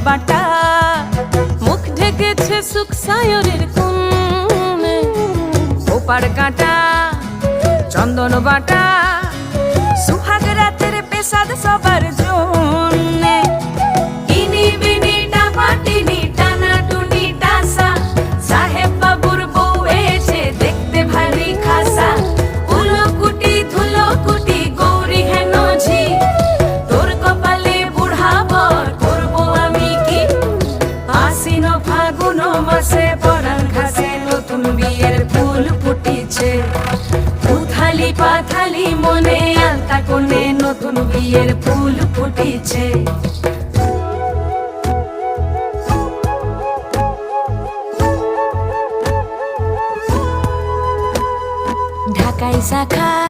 বাটা, মুখ ঢেকেছে সুখ সায়রের কোণে। ওপার কাটা চন্দন বাটা, সুহাগ রাতের পেশাদ সবার জন্যে। ইনি বিনি টাপাটিনি টানা টুনি টাসা, সাহেব বাবুর বউ এসে দেখতে ভারী খাসা। উলকুটি ধুলকুটি গৌরী হেন ঝি, তোর কপালে বুড়া বর করবো আমি কি। আশ্বিন ফাগুন মাসে পরাণ ঘাসে নতুন বিয়ের ফুল ফুটিছে। উথালি পাথালি মনে আলতা কোণে নতুন বিয়ের ফুল ফুটিছে। ঢাকাই শাখা